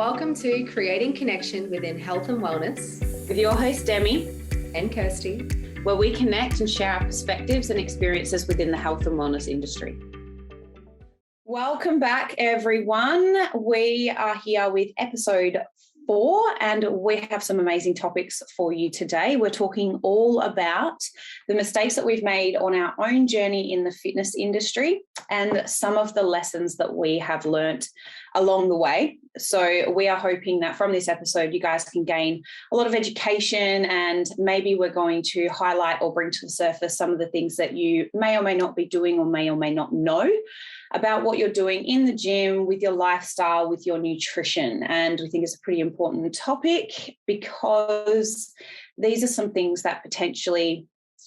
Welcome to Creating Connection within Health and Wellness with your host Demi and Kirsti, where we connect and share our perspectives and experiences within the health and wellness industry. Welcome back, everyone. We are here with episode 4 and we have some amazing topics for you today. We're talking all about the mistakes that we've made on our own journey in the fitness industry and some of the lessons that we have learnt along the way. So we are hoping that from this episode, you guys can gain a lot of education, and maybe we're going to highlight or bring to the surface some of the things that you may or may not be doing or may not know about what you're doing in the gym, with your lifestyle, with your nutrition. And we think it's a pretty important topic because these are some things that potentially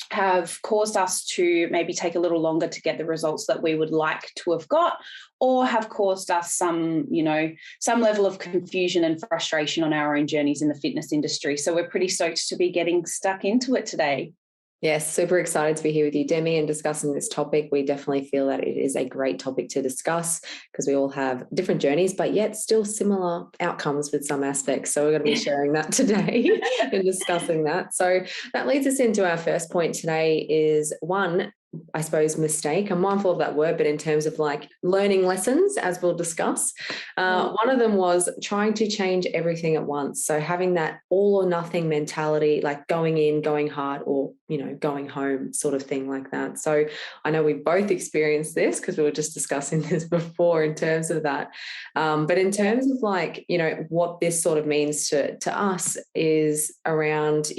have caused us to maybe take a little longer to get the results that we would like to have got, or have caused us some level of confusion and frustration on our own journeys in the fitness industry. So we're pretty stoked to be getting stuck into it today. Yes, super excited to be here with you, Demi, and discussing this topic. We definitely feel that it is a great topic to discuss because we all have different journeys, but yet still similar outcomes with some aspects. So we're going to be sharing that today and discussing that. So that leads us into our first point today is one, I suppose, mistake. I'm mindful of that word, but in terms of like learning lessons, as we'll discuss, one of them was trying to change everything at once. So having that all or nothing mentality, like going in, going hard, or, going home sort of thing like that. So I know we both experienced this because we were just discussing this before in terms of that. But in terms of like, what this sort of means to us is around,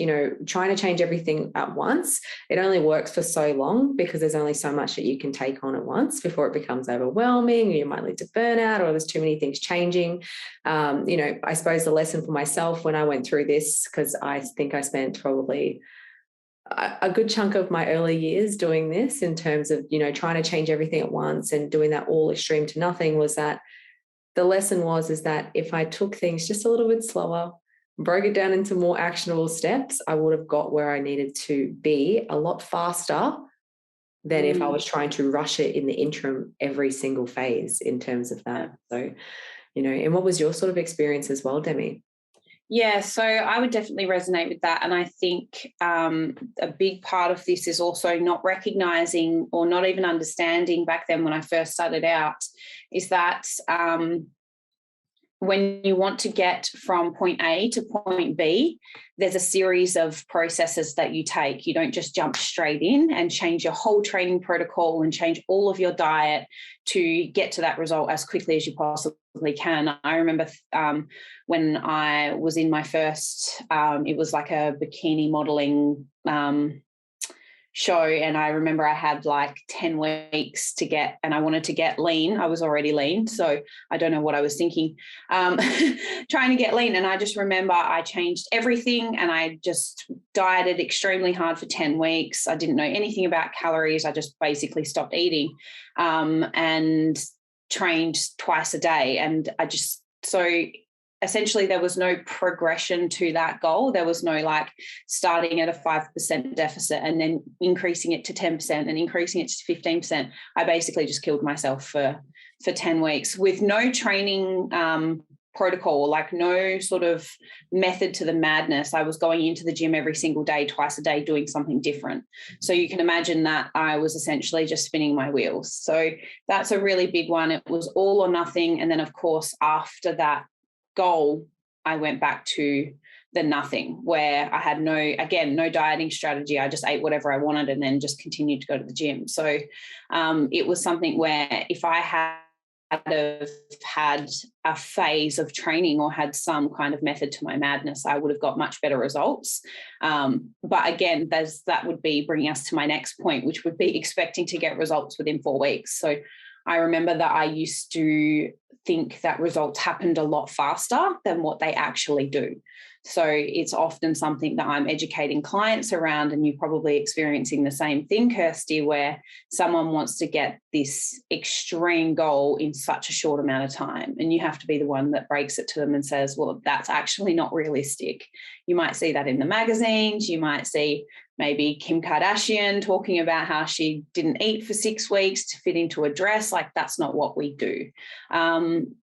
trying to change everything at once. It only works for so long because there's only so much that you can take on at once before it becomes overwhelming, or you might lead to burnout, or there's too many things changing. I suppose the lesson for myself when I went through this, because I think I spent probably a good chunk of my early years doing this in terms of, trying to change everything at once and doing that all extreme to nothing, was that the lesson is that if I took things just a little bit slower, broke it down into more actionable steps, I would have got where I needed to be a lot faster than if I was trying to rush it in the interim every single phase in terms of that. So, and what was your sort of experience as well, Demi? Yeah, so I would definitely resonate with that. And I think a big part of this is also not recognizing or not even understanding back then when I first started out is that when you want to get from point A to point B, there's a series of processes that you take. You don't just jump straight in and change your whole training protocol and change all of your diet to get to that result as quickly as you possibly can. I remember when I was in my first, it was like a bikini modeling show, and I remember I had like 10 weeks to get, and I wanted to get lean. I was already lean, so I don't know what I was thinking, trying to get lean. And I just remember I changed everything and I just dieted extremely hard for 10 weeks. I didn't know anything about calories. I just basically stopped eating and trained twice a day. And essentially, there was no progression to that goal. There was no like starting at a 5% deficit and then increasing it to 10% and increasing it to 15%. I basically just killed myself for 10 weeks with no training protocol, like no sort of method to the madness. I was going into the gym every single day, twice a day, doing something different. So you can imagine that I was essentially just spinning my wheels. So that's a really big one. It was all or nothing. And then, of course, after that goal, I went back to the nothing, where I had no dieting strategy. I just ate whatever I wanted and then just continued to go to the gym. So it was something where if I had had a phase of training or had some kind of method to my madness, I would have got much better results. But again, that would be bringing us to my next point, which would be expecting to get results within 4 weeks. So I remember that I used to think that results happened a lot faster than what they actually do. So it's often something that I'm educating clients around, and you're probably experiencing the same thing, Kirsty, where someone wants to get this extreme goal in such a short amount of time, and you have to be the one that breaks it to them and says, well, that's actually not realistic. You might see that in the magazines. You might see maybe Kim Kardashian talking about how she didn't eat for 6 weeks to fit into a dress. Like, that's not what we do.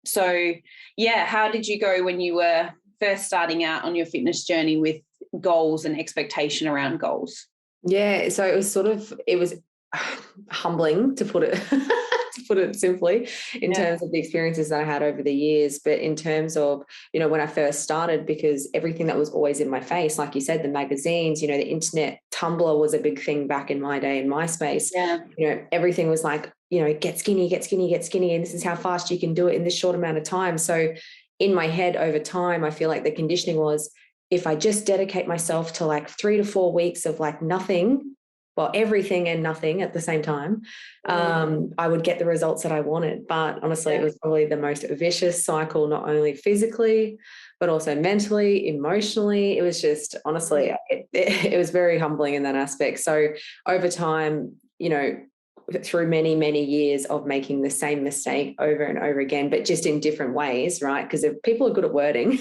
So yeah, how did you go when you were first starting out on your fitness journey with goals and expectation around goals? Yeah, so it was humbling, to put it to put it simply, in terms of the experiences that I had over the years. But in terms of, when I first started, because everything that was always in my face, like you said, the magazines, the internet, Tumblr was a big thing back in my day, in MySpace. Everything was like, get skinny, get skinny, get skinny, and this is how fast you can do it in this short amount of time. So in my head, over time, I feel like the conditioning was, if I just dedicate myself to like 3 to 4 weeks of like nothing, well, everything and nothing at the same time, I would get the results that I wanted. But honestly, it was probably the most vicious cycle, not only physically, but also mentally, emotionally. It was just, honestly, it was very humbling in that aspect. So over time, through many, many years of making the same mistake over and over again, but just in different ways, right? Because people are good at wording.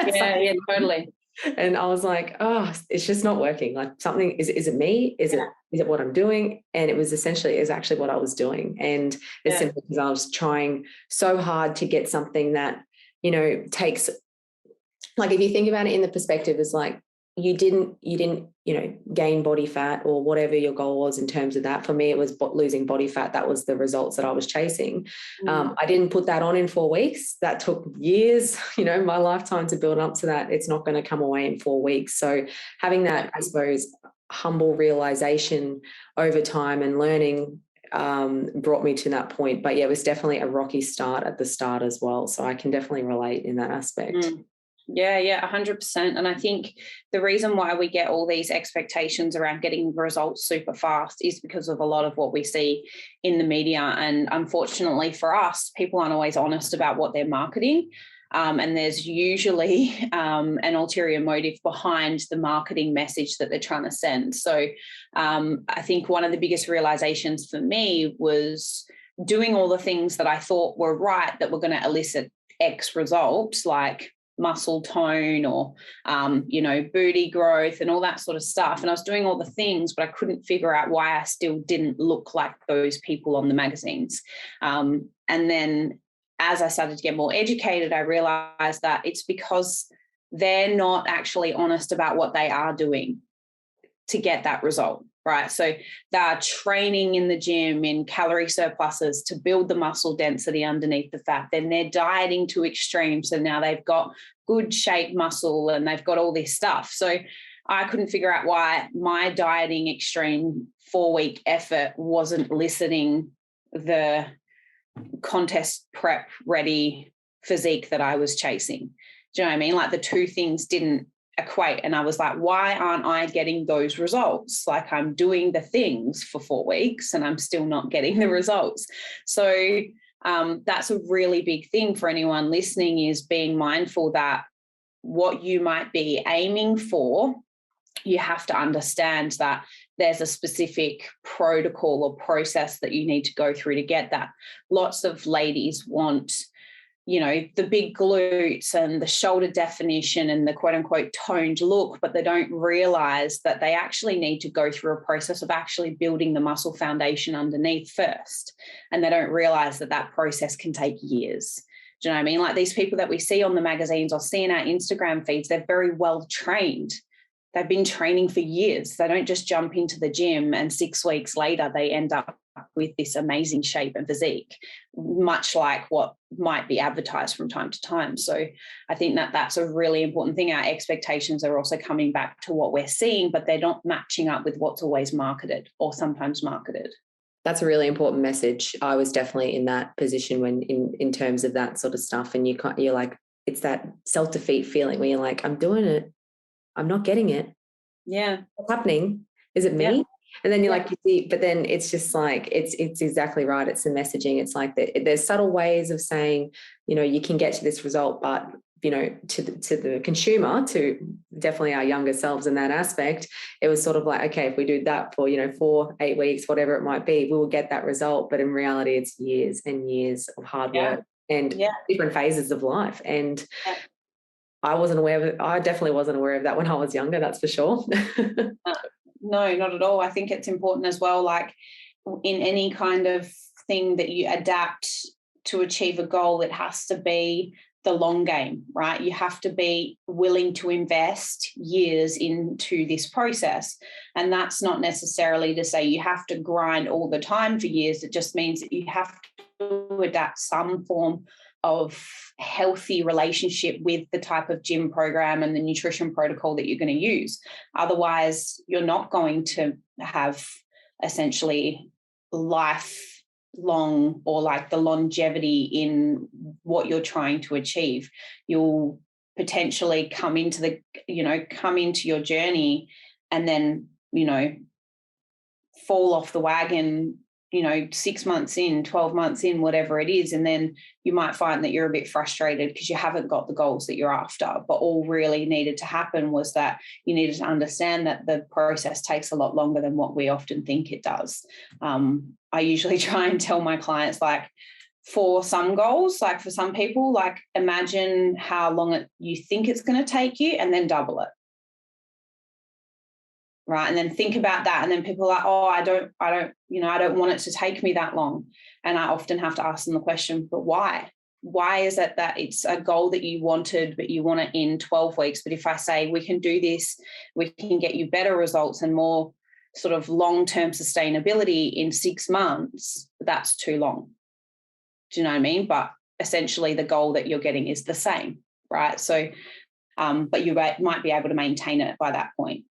Yeah, totally. And I was like, oh, it's just not working. Like, something, is it me? Is it what I'm doing? And it was actually what I was doing. And it's simply because I was trying so hard to get something that, takes, like, if you think about it in the perspective, it's like, you didn't, gain body fat or whatever your goal was in terms of that. For me, it was losing body fat. That was the results that I was chasing. I didn't put that on in 4 weeks. That took years, my lifetime to build up to that. It's not going to come away in 4 weeks. So having that, I suppose, humble realization over time and learning brought me to that point. But yeah, it was definitely a rocky start at the start as well. So I can definitely relate in that aspect. Yeah, 100%. And I think the reason why we get all these expectations around getting results super fast is because of a lot of what we see in the media. And unfortunately for us, people aren't always honest about what they're marketing. And there's usually an ulterior motive behind the marketing message that they're trying to send. So I think one of the biggest realizations for me was doing all the things that I thought were right that were going to elicit X results, like muscle tone or, booty growth and all that sort of stuff. And I was doing all the things, but I couldn't figure out why I still didn't look like those people on the magazines. And then as I started to get more educated, I realized that it's because they're not actually honest about what they are doing to get that result, right? So they're training in the gym in calorie surpluses to build the muscle density underneath the fat. Then they're dieting to extremes. So now they've got good shape muscle and they've got all this stuff. So I couldn't figure out why my dieting extreme 4-week effort wasn't eliciting the contest prep ready physique that I was chasing. Do you know what I mean? Like, the two things didn't equate. And I was like, why aren't I getting those results? Like, I'm doing the things for 4 weeks and I'm still not getting the results. So that's a really big thing for anyone listening, is being mindful that what you might be aiming for, you have to understand that there's a specific protocol or process that you need to go through to get that. Lots of ladies want, the big glutes and the shoulder definition and the quote unquote toned look, but they don't realize that they actually need to go through a process of actually building the muscle foundation underneath first. And they don't realize that that process can take years. Do you know what I mean? Like, these people that we see on the magazines or see in our Instagram feeds, they're very well trained. They've been training for years. They don't just jump into the gym and 6 weeks later they end up with this amazing shape and physique, much like what might be advertised from time to time. So I think that that's a really important thing. Our expectations are also coming back to what we're seeing, but they're not matching up with what's always marketed or sometimes marketed. That's a really important message. I was definitely in that position when in terms of that sort of stuff. And you're like, it's that self-defeat feeling where you're like, I'm doing it, I'm not getting it. Yeah. What's happening? Is it me? Yeah. And then you're like, you see, but then it's just like, it's exactly right. It's the messaging. It's like there's subtle ways of saying, you can get to this result, but to the consumer, to definitely our younger selves in that aspect, it was sort of like, okay, if we do that for 4-8 weeks, whatever it might be, we will get that result. But in reality, it's years and years of hard work and different phases of life. And I wasn't aware of it. I definitely wasn't aware of that when I was younger, that's for sure. No, not at all. I think it's important as well, like in any kind of thing that you adapt to achieve a goal, it has to be the long game, right? You have to be willing to invest years into this process. And that's not necessarily to say you have to grind all the time for years. It just means that you have to adapt some form of healthy relationship with the type of gym program and the nutrition protocol that you're going to use. Otherwise, you're not going to have essentially lifelong or like the longevity in what you're trying to achieve. You'll potentially come into your journey and then, fall off the wagon, 6 months in, 12 months in, whatever it is. And then you might find that you're a bit frustrated because you haven't got the goals that you're after. But all really needed to happen was that you needed to understand that the process takes a lot longer than what we often think it does. I usually try and tell my clients, like, for some goals, like for some people, like imagine how long you think it's going to take you and then double it. Right. And then think about that. And then people are like, oh, I don't want it to take me that long. And I often have to ask them the question, but why? Why is it that it's a goal that you wanted, but you want it in 12 weeks? But if I say we can do this, we can get you better results and more sort of long-term sustainability in 6 months, that's too long. Do you know what I mean? But essentially the goal that you're getting is the same, right? So, but you might be able to maintain it by that point.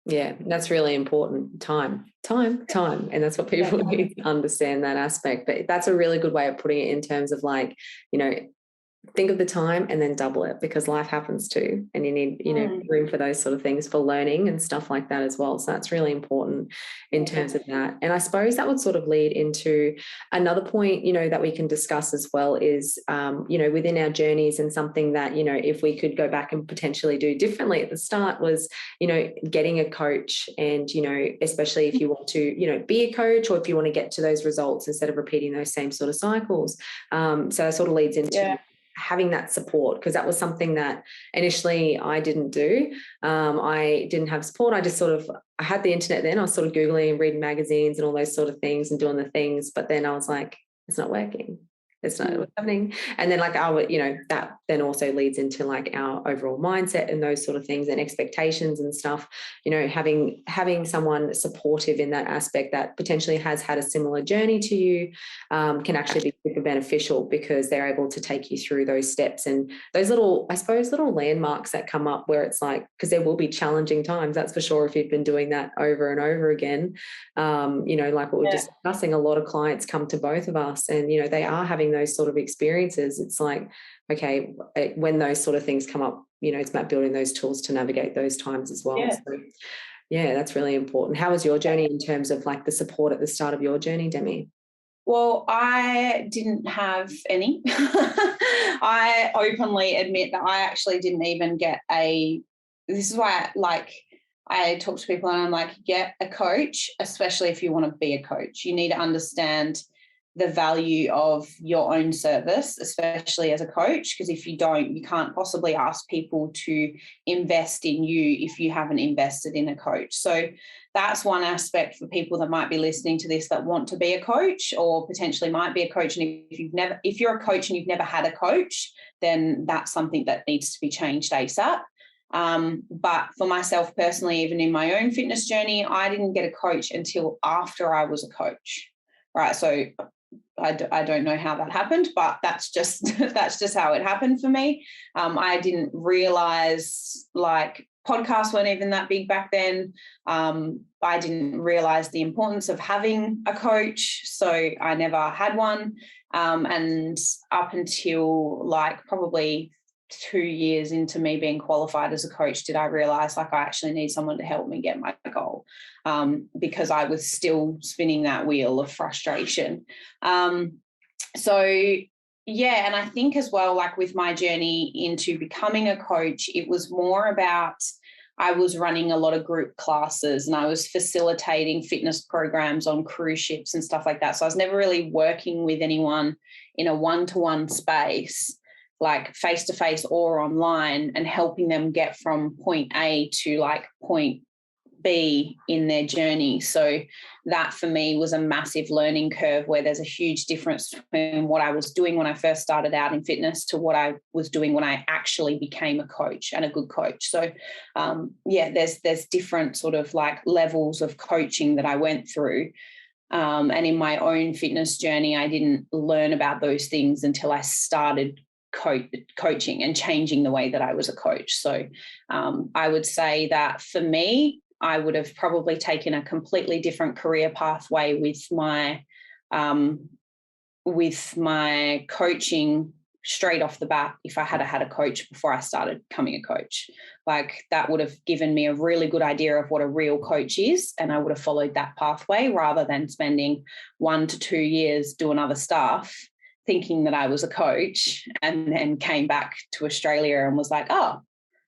Yeah, that's really important. Time. And that's what people need to understand, that aspect. But that's a really good way of putting it in terms of like, think of the time and then double it, because life happens too. And you need, room for those sort of things for learning and stuff like that as well. So that's really important in terms of that. And I suppose that would sort of lead into another point, that we can discuss as well is, within our journeys, and something that, if we could go back and potentially do differently at the start was, getting a coach. And, especially if you want to, be a coach, or if you want to get to those results instead of repeating those same sort of cycles. So that sort of leads into having that support, because that was something that initially I didn't do. I didn't have support. I just I had the internet then. I was sort of Googling and reading magazines and all those sort of things and doing the things. But then I was like, it's not working. It's not what's happening. And then like that then also leads into like our overall mindset and those sort of things and expectations and stuff, having someone supportive in that aspect that potentially has had a similar journey to you can actually be super beneficial, because they're able to take you through those steps and those little landmarks that come up where it's like, because there will be challenging times, that's for sure, if you've been doing that over and over again. Like what we're just discussing, a lot of clients come to both of us and, they are having those sort of experiences. It's like, okay, when those sort of things come up, it's about building those tools to navigate those times as well. So, that's really important. How was your journey in terms of like the support at the start of your journey, Demi? Well, I didn't have any. I openly admit that I actually didn't even get this is why I talk to people and I'm like, get a coach, especially if you want to be a coach. You need to understand the value of your own service, especially as a coach, because if you don't, you can't possibly ask people to invest in you if you haven't invested in a coach. So that's one aspect for people that might be listening to this that want to be a coach or potentially might be a coach. And if you're a coach and you've never had a coach, then that's something that needs to be changed ASAP. But for myself personally, even in my own fitness journey, I didn't get a coach until after I was a coach, right? So I don't know how that happened, but that's just how it happened for me. I didn't realize podcasts weren't even that big back then. I didn't realize the importance of having a coach, so I never had one. And up until probably 2 years into me being qualified as a coach did I realize I actually need someone to help me get my goal, because I was still spinning that wheel of frustration. So Yeah, and I think as well, like with my journey into becoming a coach, it was more about, I was running a lot of group classes and I was facilitating fitness programs on cruise ships and stuff like that. So I was never really working with anyone in a one-to-one space, like face-to-face or online, and helping them get from point A to like point B in their journey. So that for me was a massive learning curve, where there's a huge difference between what I was doing when I first started out in fitness to what I was doing when I actually became a coach and a good coach. So there's different sort of like levels of coaching that I went through. And in my own fitness journey, I didn't learn about those things until I started coaching and changing the way that I was a coach. So I would say that for me, I would have probably taken a completely different career pathway with my coaching straight off the bat if I had had a coach before I started becoming a coach. Like that would have given me a really good idea of what a real coach is, and I would have followed that pathway rather than spending 1 to 2 years doing other stuff thinking that I was a coach, and then came back to Australia and was like, oh,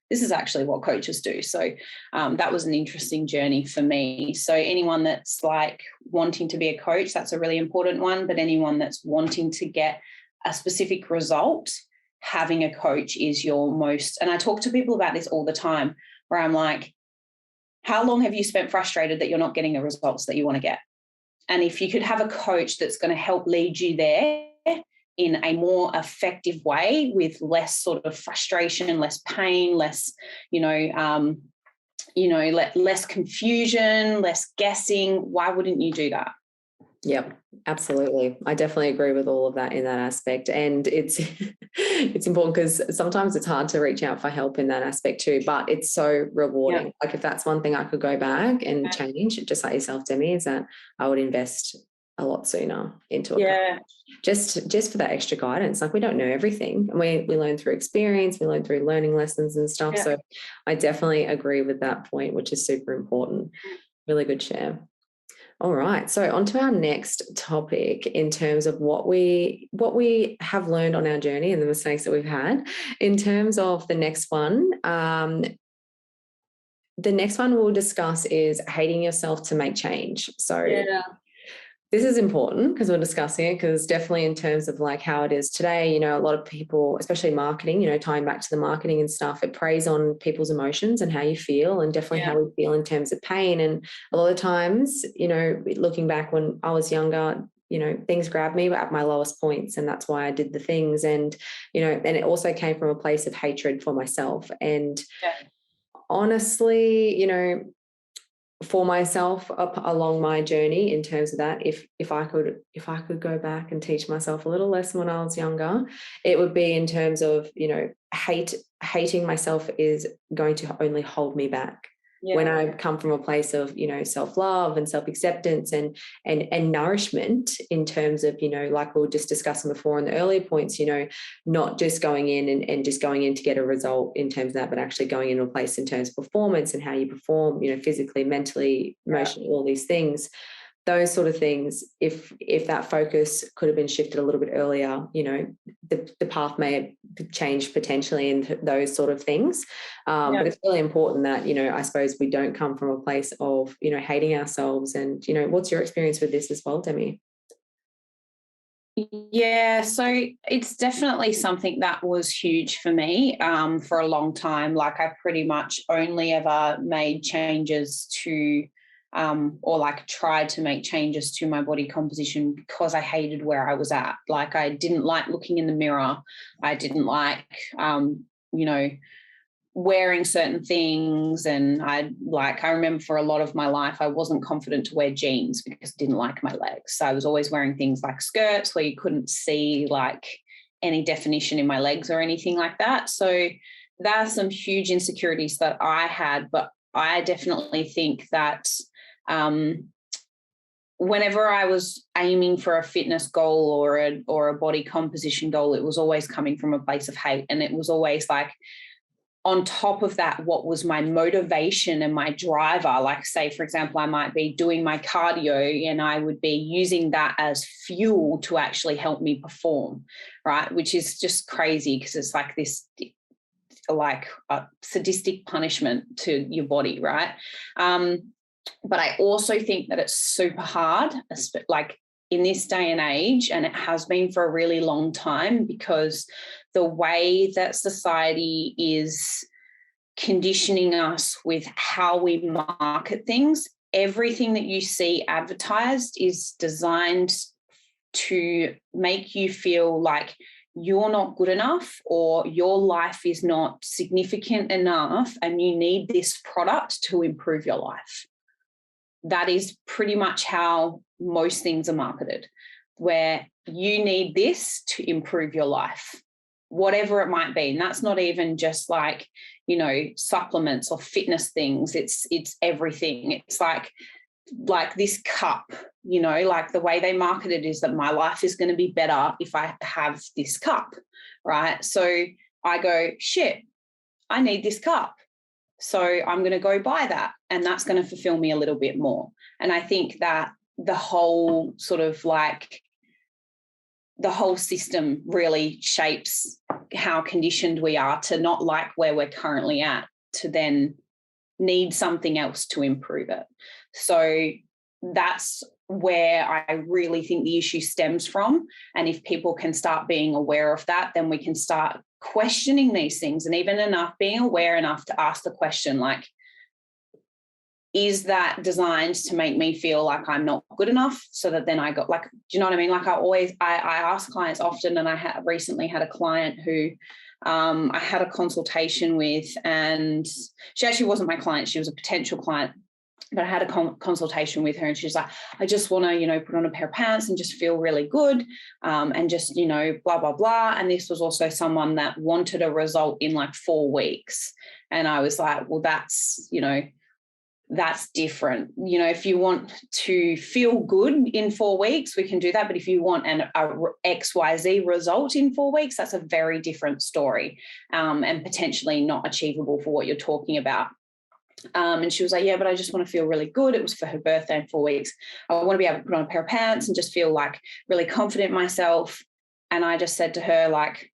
this is actually what coaches do. So that was an interesting journey for me. So anyone that's like wanting to be a coach, that's a really important one. But anyone that's wanting to get a specific result, having a coach is your most, and I talk to people about this all the time, where I'm like, how long have you spent frustrated that you're not getting the results that you want to get? And if you could have a coach that's going to help lead you there in a more effective way with less sort of frustration, less pain, less, less confusion, less guessing, why wouldn't you do that? Yep, absolutely. I definitely agree with all of that in that aspect. And it's it's important because sometimes it's hard to reach out for help in that aspect too, but it's so rewarding. Yeah. Like if that's one thing I could go back and change, just like yourself, Demi, is that I would invest a lot sooner into it. Just for that extra guidance. Like we don't know everything, and we learn through experience, we learn through learning lessons and stuff. So I definitely agree with that point, which is super important. Really good share. All right, so on to our next topic in terms of what we have learned on our journey and the mistakes that we've had. In terms of the next one, we'll discuss is hating yourself to make change. So this is important because we're discussing it, because definitely in terms of like how it is today, a lot of people, especially marketing, tying back to the marketing and stuff, it preys on people's emotions and how you feel, and definitely how we feel in terms of pain. And a lot of times, looking back when I was younger, things grabbed me at my lowest points, and that's why I did the things. And, and it also came from a place of hatred for myself. And honestly, for myself along my journey in terms of that, if I could go back and teach myself a little lesson when I was younger, it would be in terms of hating myself is going to only hold me back. When I come from a place of self-love and self-acceptance and nourishment, in terms of like we were just discussing before in the earlier points, not just going in and just going in to get a result in terms of that, but actually going into a place in terms of performance and how you perform, physically, mentally, emotionally, all these things. Those sort of things, if that focus could have been shifted a little bit earlier, the path may have changed potentially in those sort of things. But it's really important that, I suppose we don't come from a place of, hating ourselves. And, what's your experience with this as well, Demi? Yeah, so it's definitely something that was huge for me for a long time. Like I pretty much only ever made changes to or like tried to make changes to my body composition because I hated where I was at. Like I didn't like looking in the mirror. I didn't like, wearing certain things. And I remember for a lot of my life, I wasn't confident to wear jeans because I didn't like my legs. So I was always wearing things like skirts where you couldn't see like any definition in my legs or anything like that. So there are some huge insecurities that I had, but I definitely think that whenever I was aiming for a fitness goal or a body composition goal, it was always coming from a place of hate. And it was always like, on top of that, what was my motivation and my driver? Like, say, for example, I might be doing my cardio and I would be using that as fuel to actually help me perform, right? Which is just crazy because it's like this, like a sadistic punishment to your body, right? But I also think that it's super hard, like in this day and age, and it has been for a really long time, because the way that society is conditioning us with how we market things, everything that you see advertised is designed to make you feel like you're not good enough or your life is not significant enough and you need this product to improve your life. That is pretty much how most things are marketed, where you need this to improve your life, whatever it might be. And that's not even just like, you know, supplements or fitness things. It's everything. It's like this cup, you know, like the way they market it is that my life is going to be better if I have this cup, right? So I go, shit, I need this cup. So I'm going to go buy that, and that's going to fulfill me a little bit more. And I think that the whole sort of like the whole system really shapes how conditioned we are to not like where we're currently at, to then need something else to improve it. So that's where I really think the issue stems from. And if people can start being aware of that, then we can start questioning these things, and even being aware enough to ask the question, like, is that designed to make me feel like I'm not good enough? So that then I got, like, do you know what I mean? Like I ask clients often, and I recently had a client who I had a consultation with, and she actually wasn't my client. She was a potential client, but I had a consultation with her, and she's like, I just want to, you know, put on a pair of pants and just feel really good, and just, you know, blah, blah, blah. And this was also someone that wanted a result in like 4 weeks. And I was like, well, that's, you know, that's different. You know, if you want to feel good in 4 weeks, we can do that. But if you want a XYZ result in 4 weeks, that's a very different story, and potentially not achievable for what you're talking about. And she was like, yeah, but I just want to feel really good. It was for her birthday in 4 weeks. I want to be able to put on a pair of pants and just feel like really confident in myself. And I just said to her, like,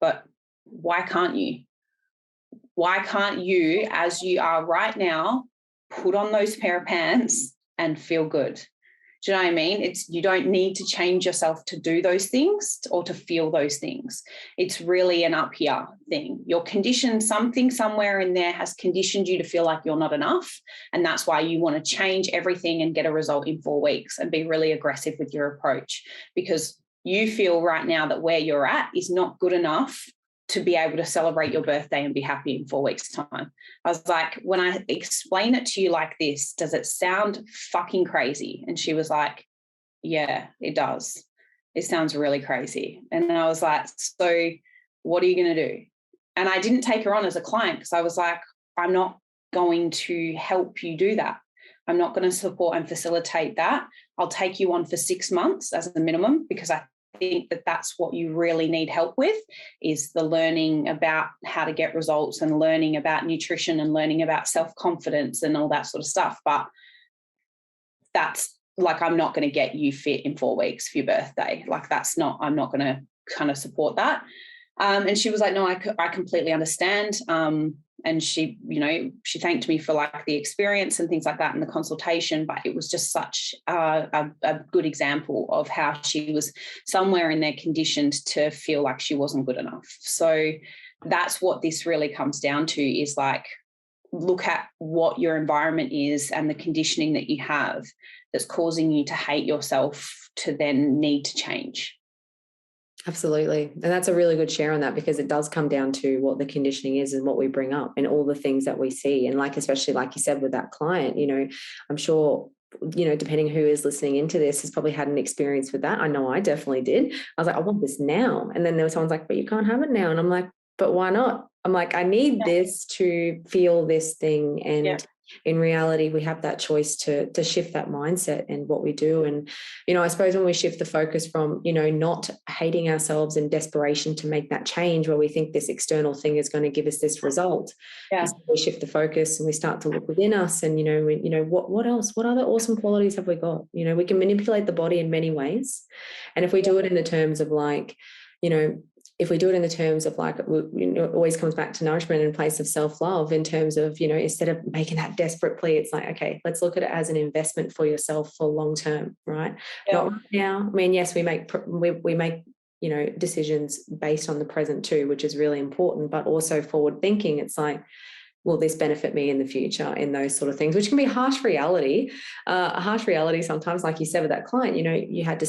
but why can't you? Why can't you, as you are right now, put on those pair of pants and feel good? Do you know what I mean? You don't need to change yourself to do those things or to feel those things. It's really an up here thing. You're conditioned, something somewhere in there has conditioned you to feel like you're not enough. And that's why you want to change everything and get a result in 4 weeks and be really aggressive with your approach, because you feel right now that where you're at is not good enough to be able to celebrate your birthday and be happy in 4 weeks' time. I was like, when I explain it to you like this, does it sound fucking crazy? And she was like, yeah, it does. It sounds really crazy. And I was like, so what are you going to do? And I didn't take her on as a client, because I was like, I'm not going to help you do that. I'm not going to support and facilitate that. I'll take you on for 6 months as a minimum, because I think that that's what you really need help with, is the learning about how to get results and learning about nutrition and learning about self-confidence and all that sort of stuff. But that's like, I'm not going to get you fit in 4 weeks for your birthday. Like, I'm not going to kind of support that. And she was like, no, I completely understand. And she, you know, she thanked me for like the experience and things like that in the consultation, but it was just such a good example of how she was somewhere in there conditioned to feel like she wasn't good enough. So that's what this really comes down to, is like, look at what your environment is and the conditioning that you have that's causing you to hate yourself, to then need to change. Absolutely. And that's a really good share on that, because it does come down to what the conditioning is and what we bring up and all the things that we see. And like, especially like you said with that client, you know, I'm sure, you know, depending who is listening into this has probably had an experience with that. I know I definitely did. I was like, I want this now. And then there was someone's like, but you can't have it now. And I'm like, but why not? I'm like, I need this to feel this thing. And in reality, we have that choice to shift that mindset and what we do. And, I suppose when we shift the focus from, not hating ourselves in desperation to make that change where we think this external thing is going to give us this result, we shift the focus and we start to look within us and, what else, what other awesome qualities have we got? We can manipulate the body in many ways. And if we do it in the terms of like, if we do it in the terms of like, it always comes back to nourishment in place of self-love in terms of, instead of making that desperate plea, it's like, okay, let's look at it as an investment for yourself for long term, right? Not right now. I mean, yes, we make decisions based on the present too, which is really important, but also forward thinking. It's like, will this benefit me in the future in those sort of things, which can be a harsh reality sometimes, like you said with that client, you had to,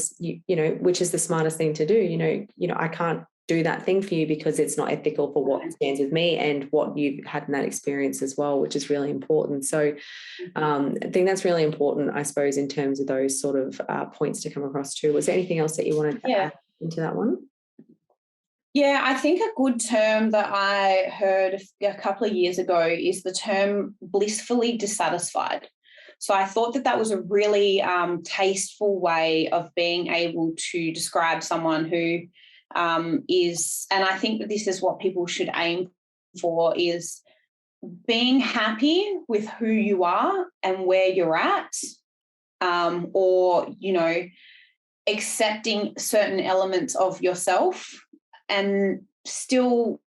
which is the smartest thing to do, I can't do that thing for you because it's not ethical for what stands with me and what you've had in that experience as well, which is really important. So I think that's really important, I suppose, in terms of those sort of points to come across too. Was there anything else that you wanted to add into that one? Yeah, I think a good term that I heard a couple of years ago is the term blissfully dissatisfied. So I thought that was a really tasteful way of being able to describe someone who is, and I think that this is what people should aim for, is being happy with who you are and where you're at, or, accepting certain elements of yourself and still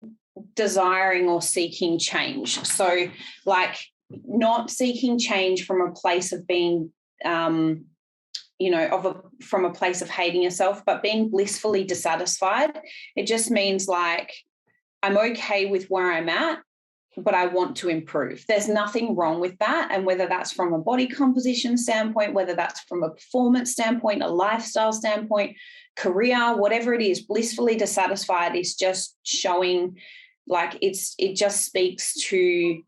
desiring or seeking change. So like not seeking change from a place of being, from a place of hating yourself, but being blissfully dissatisfied. It just means like, I'm okay with where I'm at, but I want to improve. There's nothing wrong with that. And whether that's from a body composition standpoint, whether that's from a performance standpoint, a lifestyle standpoint, career, whatever it is, blissfully dissatisfied is just showing like it just speaks to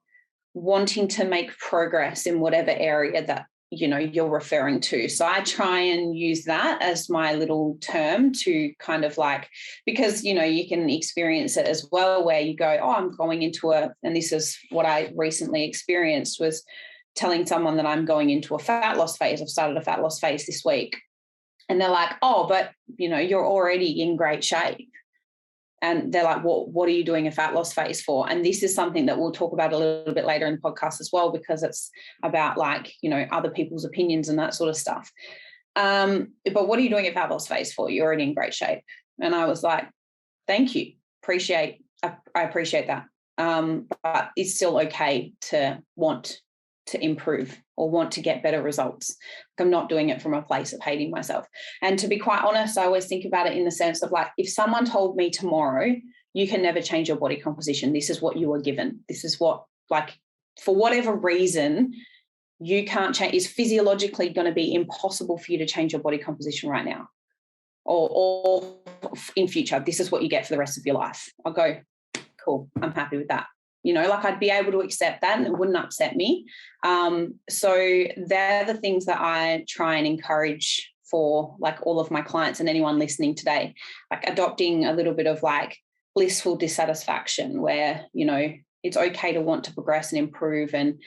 wanting to make progress in whatever area that you're referring to. So I try and use that as my little term to kind of like, because you can experience it as well where you go, oh, I'm going into and this is what I recently experienced, was telling someone that I'm going into a fat loss phase. I've started a fat loss phase this week. And they're like, oh, but you're already in great shape. And they're like, well, what are you doing a fat loss phase for? And this is something that we'll talk about a little bit later in the podcast as well, because it's about like, other people's opinions and that sort of stuff. But what are you doing a fat loss phase for? You're already in great shape. And I was like, thank you. I appreciate that. But it's still okay to want to improve or want to get better results. I'm not doing it from a place of hating myself. And to be quite honest, I always think about it in the sense of like, if someone told me tomorrow, you can never change your body composition, this is what you are given, this is what, like, for whatever reason, you can't change, it's physiologically going to be impossible for you to change your body composition right now or in future, this is what you get for the rest of your life. I'll go, cool, I'm happy with that. Like I'd be able to accept that and it wouldn't upset me. So they're the things that I try and encourage for like all of my clients and anyone listening today, like adopting a little bit of like blissful dissatisfaction where, it's okay to want to progress and improve and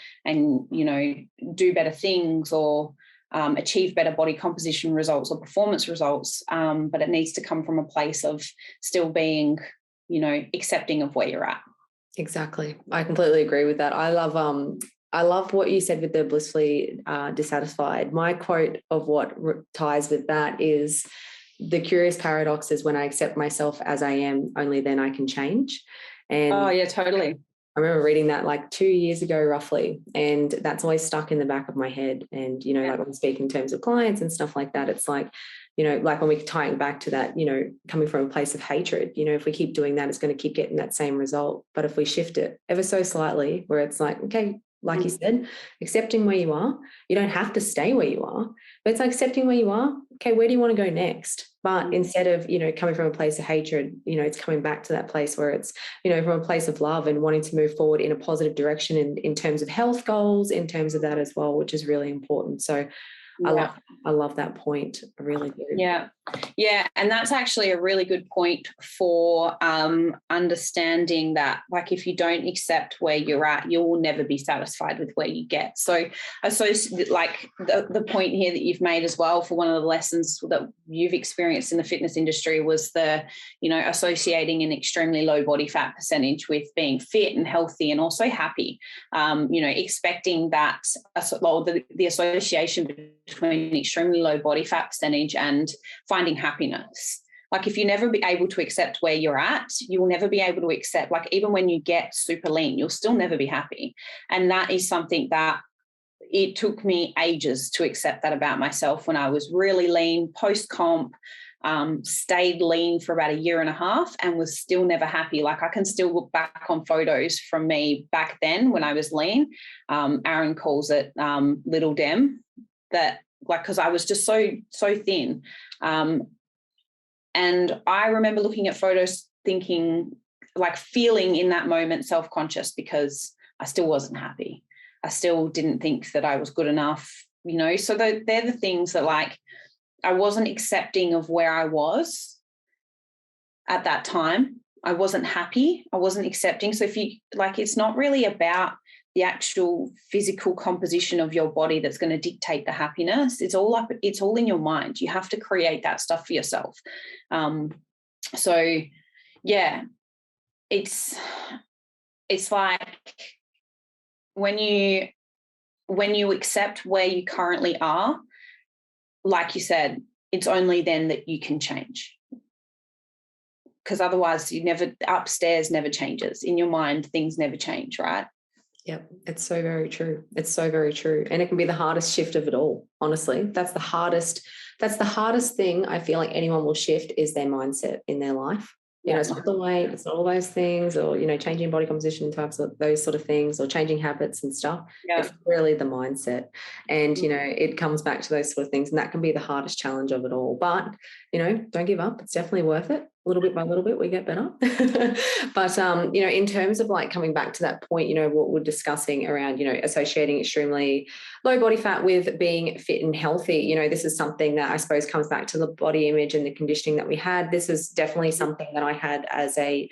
do better things or achieve better body composition results or performance results. But it needs to come from a place of still being, accepting of where you're at. Exactly. I completely agree with that. I love what you said with the blissfully dissatisfied. My quote of what ties with that is, the curious paradox is when I accept myself as I am, only then I can change. And oh yeah, totally. I remember reading that like 2 years ago, roughly, and that's always stuck in the back of my head. And, like when I speak in terms of clients and stuff like that, it's like, like when we're tying back to that, coming from a place of hatred, if we keep doing that, it's going to keep getting that same result. But if we shift it ever so slightly, where it's like, okay, like you said, accepting where you are, you don't have to stay where you are, but it's like accepting where you are. Okay, where do you want to go next? But instead of, coming from a place of hatred, it's coming back to that place where it's, from a place of love and wanting to move forward in a positive direction in terms of health goals, in terms of that as well, which is really important. So I love that point. I really do. Yeah. And that's actually a really good point for understanding that, like, if you don't accept where you're at, you will never be satisfied with where you get. So like the point here that you've made as well for one of the lessons that you've experienced in the fitness industry was the, associating an extremely low body fat percentage with being fit and healthy and also happy, expecting that the association between extremely low body fat percentage and finding happiness. Like, if you never be able to accept where you're at, you will never be able to accept, like, even when you get super lean, you'll still never be happy. And that is something that it took me ages to accept that about myself when I was really lean, post-comp, stayed lean for about 1.5 years and was still never happy. Like, I can still look back on photos from me back then when I was lean. Aaron calls it little Dem, that, like, because I was just so thin. And I remember looking at photos thinking, like, feeling in that moment self-conscious because I still wasn't happy. I still didn't think that I was good enough, So they're the things that, like, I wasn't accepting of where I was at that time. I wasn't happy. I wasn't accepting. So if you, like, it's not really about the actual physical composition of your body that's going to dictate the happiness. It's all in your mind. You have to create that stuff for yourself. So yeah, it's like when you accept where you currently are, like you said, it's only then that you can change. Because otherwise upstairs never changes. In your mind, things never change, right? Yep, it's so very true. It's so very true. And it can be the hardest shift of it all, honestly. That's the hardest thing I feel like anyone will shift is their mindset in their life. It's not the weight, it's not all those things, or, changing body composition types of those sort of things, or changing habits and stuff. Yeah. It's really the mindset. And, it comes back to those sort of things. And that can be the hardest challenge of it all. But, don't give up. It's definitely worth it. Little bit by little bit, we get better. But, in terms of, like, coming back to that point, what we're discussing around, associating extremely low body fat with being fit and healthy, this is something that I suppose comes back to the body image and the conditioning that we had. This is definitely something that I had as a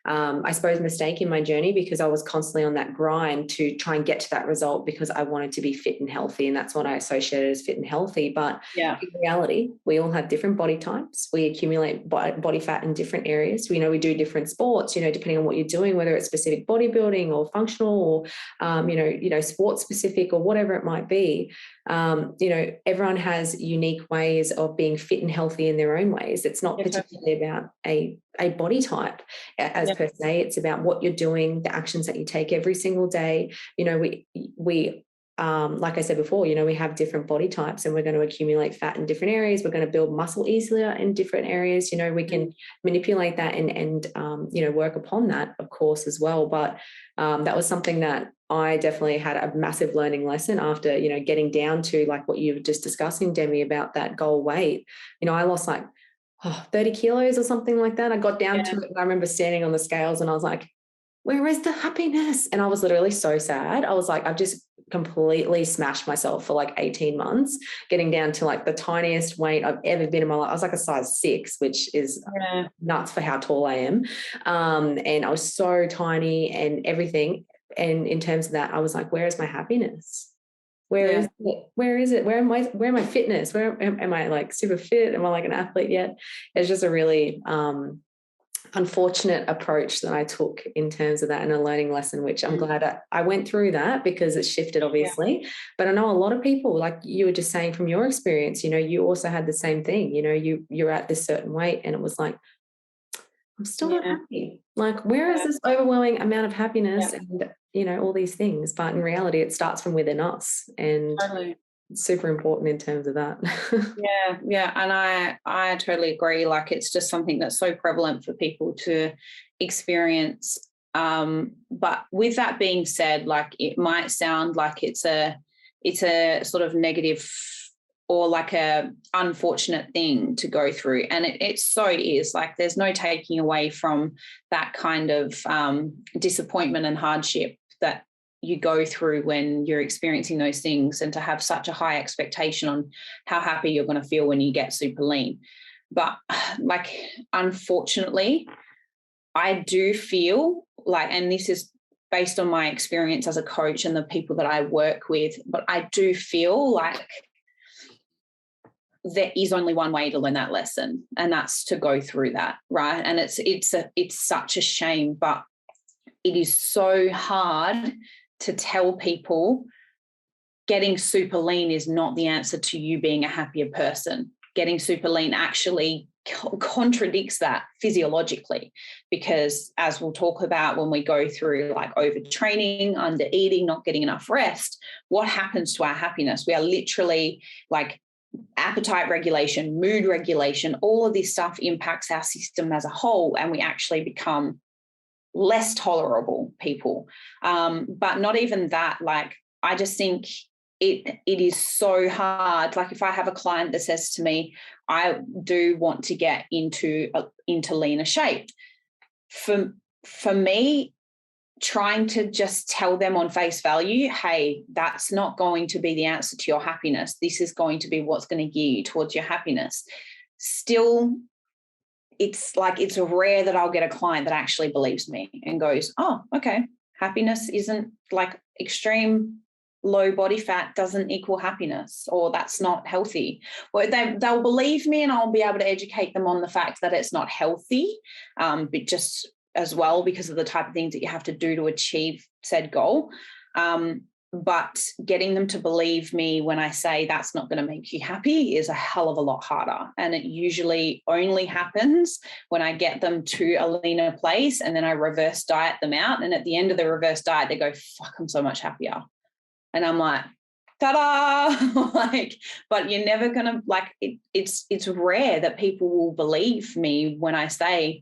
I suppose, mistake in my journey, because I was constantly on that grind to try and get to that result because I wanted to be fit and healthy. And that's what I associated as fit and healthy. But in reality, we all have different body types. We accumulate body fat in different areas. We do different sports, depending on what you're doing, whether it's specific bodybuilding or functional or, sports specific or whatever it might be. Everyone has unique ways of being fit and healthy in their own ways. It's not particularly about a body type as per se. It's about what you're doing, the actions that you take every single day. We like I said before, we have different body types and we're going to accumulate fat in different areas. We're going to build muscle easier in different areas. We can manipulate that and work upon that, of course, as well. But that was something that I definitely had a massive learning lesson after, getting down to, like, what you were just discussing, Demi, about that goal weight. I lost 30 kilos or something like that. I got down to it, and I remember standing on the scales and I was like, where is the happiness? And I was literally so sad. I was like, I've just completely smashed myself for 18 months, getting down to the tiniest weight I've ever been in my life. I was like a size 6, which is nuts for how tall I am. And I was so tiny and everything. And in terms of that, I was like, where is my happiness? Where is it? Where is it? Where am I fitness? Where am I super fit? Am I an athlete yet? It's just a really unfortunate approach that I took in terms of that, and a learning lesson, which I'm glad I went through that, because it shifted, obviously. But I know a lot of people, like you were just saying from your experience, you also had the same thing. You're at this certain weight and it was like, I'm still not happy. Where is this overwhelming amount of happiness and, all these things? But in reality, it starts from within us, and it's super important in terms of that. And I totally agree. It's just something that's so prevalent for people to experience. But with that being said, it might sound like it's a sort of negative or a unfortunate thing to go through. And it so is. There's no taking away from that kind of disappointment and hardship that you go through when you're experiencing those things, and to have such a high expectation on how happy you're going to feel when you get super lean. But like, unfortunately, I do feel like, and this is based on my experience as a coach and the people that I work with, but I do feel like there is only one way to learn that lesson, and that's to go through that, right? And it's such a shame, but it is so hard to tell people getting super lean is not the answer to you being a happier person. Getting super lean actually contradicts that physiologically, because as we'll talk about when we go through like overtraining, under eating, not getting enough rest, what happens to our happiness? We are literally like appetite regulation, mood regulation, all of this stuff impacts our system as a whole, and we actually become less tolerable people. But not even that, like, I just think it is so hard. Like, if I have a client that says to me, I do want to get into leaner shape, for me, trying to just tell them on face value, hey, that's not going to be the answer to your happiness. This is going to be what's going to gear you towards your happiness. Still, it's like, it's rare that I'll get a client that actually believes me and goes, oh, okay, happiness isn't like extreme low body fat doesn't equal happiness, or that's not healthy. Well, they'll believe me, and I'll be able to educate them on the fact that it's not healthy, but just as well because of the type of things that you have to do to achieve said goal. But getting them to believe me when I say that's not going to make you happy is a hell of a lot harder. And it usually only happens when I get them to a leaner place, and then I reverse diet them out. And at the end of the reverse diet, they go, fuck, I'm so much happier. And I'm like, ta-da! Like, but you're never going to, like, it's rare that people will believe me when I say,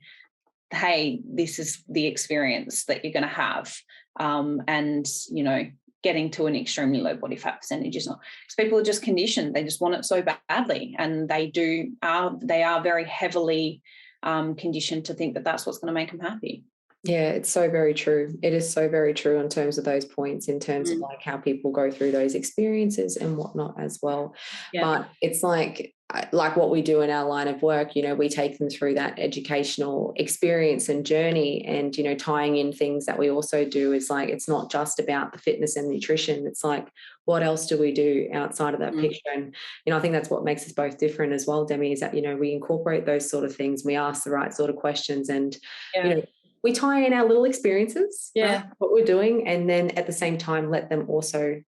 hey, this is the experience that you're going to have. And, you know, getting to an extremely low body fat percentage is not, because people are just conditioned. They just want it so badly. And they are very heavily conditioned to think that that's what's going to make them happy. Yeah, it's so very true. It is so very true in terms of those points, in terms of like how people go through those experiences and whatnot as well. Yeah. But it's like what we do in our line of work, you know, we take them through that educational experience and journey, and, you know, tying in things that we also do is like, it's not just about the fitness and nutrition. It's like, what else do we do outside of that picture? And, you know, I think that's what makes us both different as well, Demi, is that, you know, we incorporate those sort of things. We ask the right sort of questions, and, you know, we tie in our little experiences, right, what we're doing, and then at the same time let them also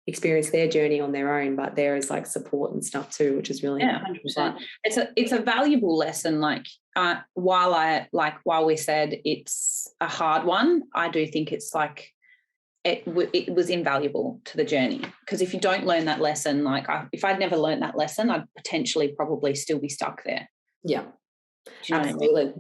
experience their journey on their own, but there is like support and stuff too, which is really 100%. It's a valuable lesson. Like, while we said it's a hard one, I do think it's like it was invaluable to the journey, because if you don't learn that lesson, like if I'd never learned that lesson, I'd potentially probably still be stuck there. Yeah. Absolutely.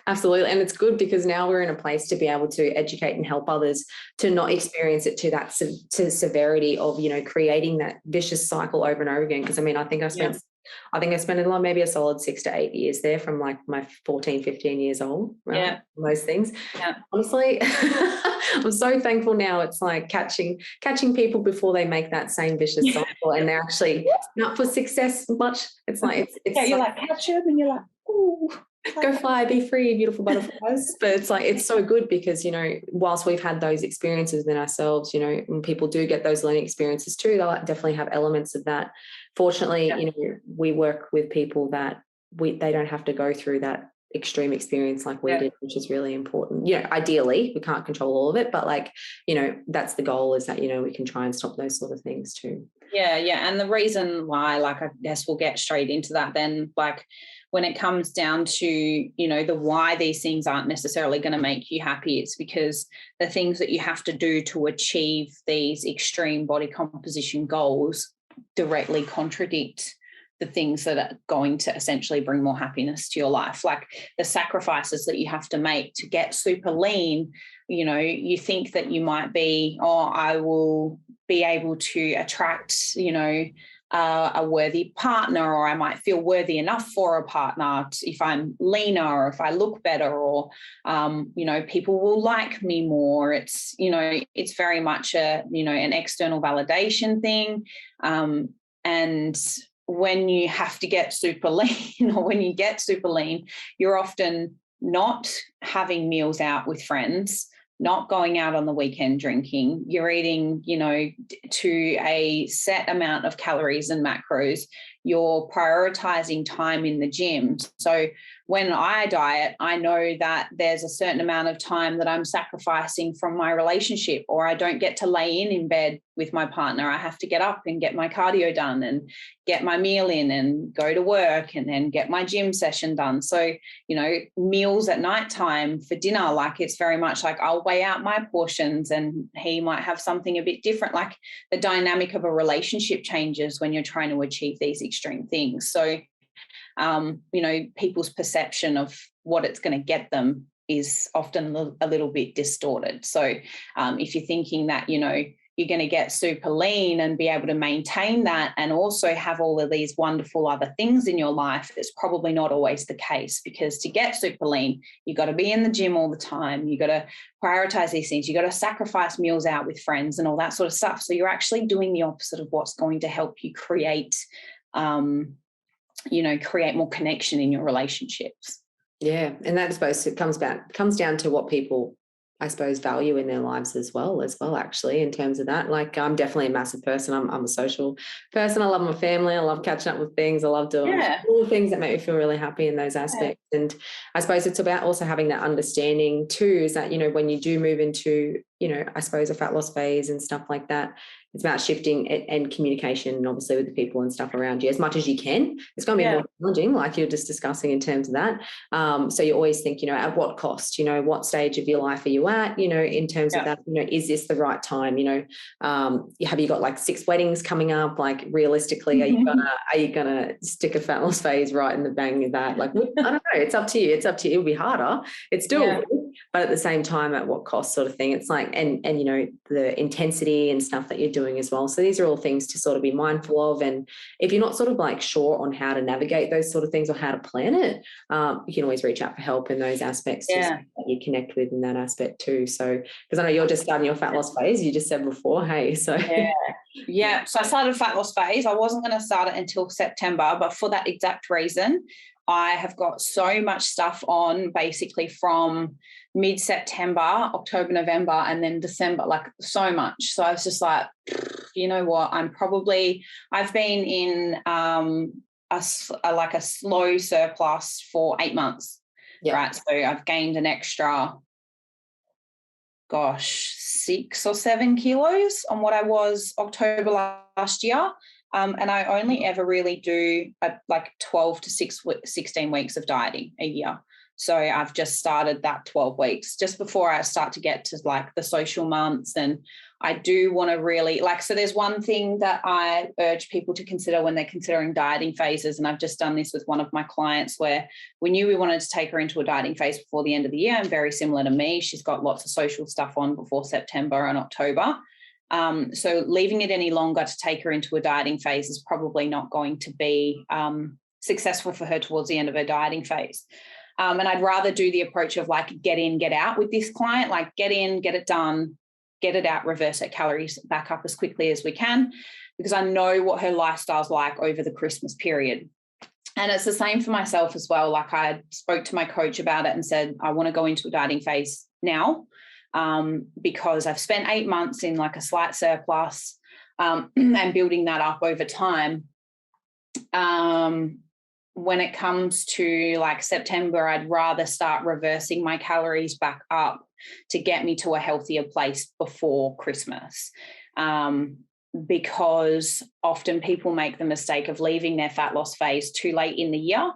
Absolutely. And it's good because now we're in a place to be able to educate and help others to not experience it to that to severity of, you know, creating that vicious cycle over and over again. Because I mean, I think I spent maybe a solid 6 to 8 years there, from like my 14, 15 years old. Right? Yeah. Those things. Yeah. Honestly, I'm so thankful now. It's like catching people before they make that same vicious cycle, and they're actually not for success much. It's like, it's you're like, catch them, and you're like, ooh, go fly, be free, beautiful butterflies. But it's like, it's so good because, you know, whilst we've had those experiences within ourselves, you know, when people do get those learning experiences too, they'll definitely have elements of that. Fortunately, you know, we work with people that they don't have to go through that extreme experience like we did, which is really important. You know, ideally we can't control all of it, but like, you know, that's the goal, is that, you know, we can try and stop those sort of things too. Yeah. And the reason why, like, I guess we'll get straight into that then, like, when it comes down to, you know, the why these things aren't necessarily going to make you happy, it's because the things that you have to do to achieve these extreme body composition goals directly contradict the things that are going to essentially bring more happiness to your life. Like the sacrifices that you have to make to get super lean, you know, you think that you might be, I will be able to attract, you know, a worthy partner, or I might feel worthy enough for a partner if I'm leaner or if I look better, or, people will like me more. It's, it's very much an external validation thing. And when you have to get super lean or when you get super lean, you're often not having meals out with friends, not going out on the weekend drinking. You're eating, to a set amount of calories and macros. You're prioritizing time in the gym. So when I diet, I know that there's a certain amount of time that I'm sacrificing from my relationship, or I don't get to lay in bed with my partner. I have to get up and get my cardio done and get my meal in and go to work and then get my gym session done. So, meals at nighttime for dinner, like it's very much like I'll weigh out my portions and he might have something a bit different. Like the dynamic of a relationship changes when you're trying to achieve these extreme things. So, people's perception of what it's going to get them is often a little bit distorted. So if you're thinking that, you're going to get super lean and be able to maintain that and also have all of these wonderful other things in your life, it's probably not always the case, because to get super lean, you've got to be in the gym all the time. You've got to prioritize these things. You've got to sacrifice meals out with friends and all that sort of stuff. So you're actually doing the opposite of what's going to help you create more connection in your relationships. Yeah. And that, I suppose, it comes down to what people, I suppose, value in their lives as well, actually, in terms of that. Like, I'm definitely a massive person. I'm a social person. I love my family. I love catching up with things. I love doing all the things that make me feel really happy in those aspects. Yeah. And I suppose it's about also having that understanding too, is that, when you do move into, I suppose, a fat loss phase and stuff like that, it's about shifting and communication, obviously, with the people and stuff around you as much as you can. It's going to be more challenging, like you're just discussing in terms of that. So you always think, at what cost, what stage of your life are you at, in terms of that, is this the right time? Have you got like 6 weddings coming up? Like, realistically, are you gonna stick a fat loss phase right in the bang of that? Like, I don't know. It's up to you. It'll be harder. It's still, but at the same time, at what cost, sort of thing. It's like, and the intensity and stuff that you're doing as well. So these are all things to sort of be mindful of. And if you're not sort of like sure on how to navigate those sort of things or how to plan it, you can always reach out for help in those aspects that you connect with in that aspect too. So, because I know you're just starting your fat loss phase, you just said before, hey, so. Yeah. So I started fat loss phase. I wasn't going to start it until September, but for that exact reason, I have got so much stuff on basically from mid-September, October, November, and then December, like so much. So I was just like, you know what, I've been in a slow surplus for 8 months, right? So I've gained an extra, 6 or 7 kilos on what I was October last year. And I only ever really do 12 to 16 weeks of dieting a year. So I've just started that 12 weeks just before I start to get to like the social months. And I do want to really so there's one thing that I urge people to consider when they're considering dieting phases. And I've just done this with one of my clients where we knew we wanted to take her into a dieting phase before the end of the year. And very similar to me, she's got lots of social stuff on before September and October. So leaving it any longer to take her into a dieting phase is probably not going to be successful for her towards the end of her dieting phase. And I'd rather do the approach of like get in, get out with this client, like get in, get it done, get it out, reverse her calories back up as quickly as we can, because I know what her lifestyle's like over the Christmas period. And it's the same for myself as well. Like I spoke to my coach about it and said, I want to go into a dieting phase now. Because I've spent 8 months in like a slight surplus and building that up over time. When it comes to like September, I'd rather start reversing my calories back up to get me to a healthier place before Christmas. Because often people make the mistake of leaving their fat loss phase too late in the year.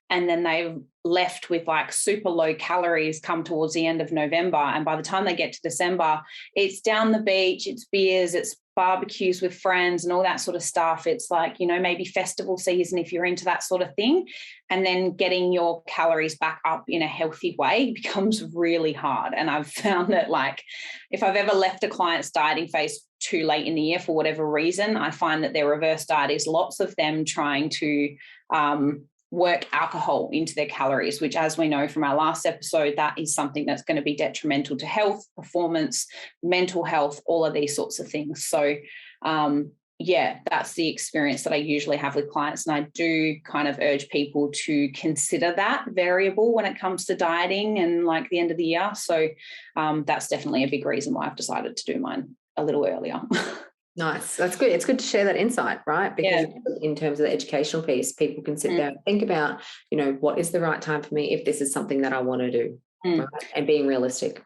And then they're left with like super low calories come towards the end of November. And by the time they get to December, it's down the beach, it's beers, it's barbecues with friends and all that sort of stuff. It's like, you know, maybe festival season if you're into that sort of thing. And then getting your calories back up in a healthy way becomes really hard. And I've found that, like, if I've ever left a client's dieting phase too late in the year for whatever reason, I find that their reverse diet is lots of them trying to work alcohol into their calories, which, as we know from our last episode, that is something that's going to be detrimental to health, performance, mental health, all of these sorts of things. So, yeah, that's the experience that I usually have with clients. And I do kind of urge people to consider that variable when it comes to dieting and like the end of the year. So that's definitely a big reason why I've decided to do mine a little earlier. Nice. That's good. It's good to share that insight, right? Because in terms of the educational piece, people can sit there and think about, you know, what is the right time for me if this is something that I want to do, right? And being realistic.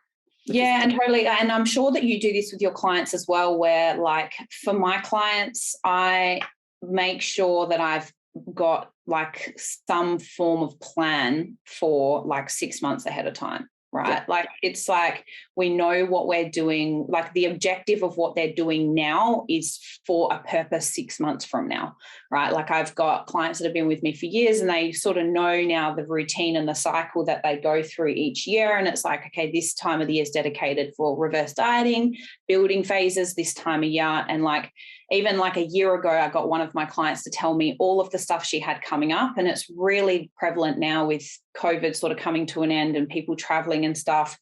Yeah, and totally. And I'm sure that you do this with your clients as well, where, like, for my clients, I make sure that I've got like some form of plan for like 6 months ahead of time. Right. Yeah. Like, it's like we know what we're doing, like the objective of what they're doing now is for a purpose 6 months from now. Right. Like, I've got clients that have been with me for years and they sort of know now the routine and the cycle that they go through each year. And it's like, okay, this time of the year is dedicated for reverse dieting, building phases this time of year. And like, even like a year ago, I got one of my clients to tell me all of the stuff she had coming up. And it's really prevalent now with COVID sort of coming to an end and people traveling and stuff.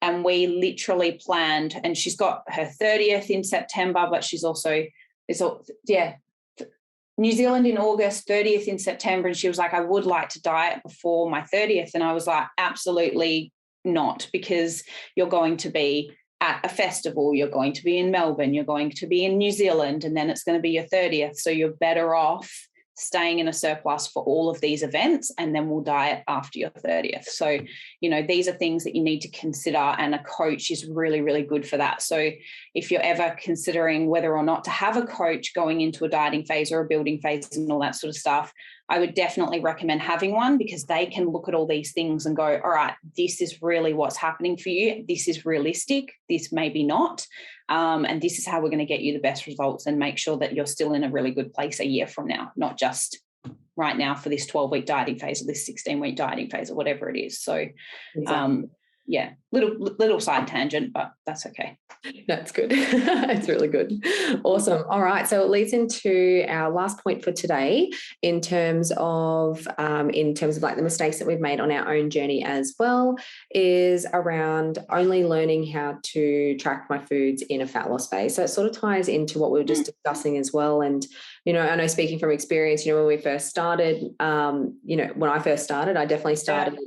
And we literally planned, and she's got her 30th in September, but she's also, New Zealand in August, 30th in September. And she was like, I would like to diet before my 30th. And I was like, absolutely not, because you're going to be at a festival, you're going to be in Melbourne, you're going to be in New Zealand, and then it's going to be your 30th. So you're better off staying in a surplus for all of these events, and then we'll diet after your 30th. So, you know, these are things that you need to consider, and a coach is really, really good for that. So if you're ever considering whether or not to have a coach going into a dieting phase or a building phase and all that sort of stuff, I would definitely recommend having one, because they can look at all these things and go, all right, this is really what's happening for you. This is realistic. This maybe not. And this is how we're going to get you the best results and make sure that you're still in a really good place a year from now, not just right now for this 12-week dieting phase or this 16-week dieting phase or whatever it is. So, exactly. Yeah, little side tangent, but that's okay. That's good. It's really good. Awesome. All right. So it leads into our last point for today in terms of like the mistakes that we've made on our own journey as well, is around only learning how to track my foods in a fat loss phase. So it sort of ties into what we were just discussing as well. And, you know, I know, speaking from experience, you know, when we first started, when I first started, I definitely started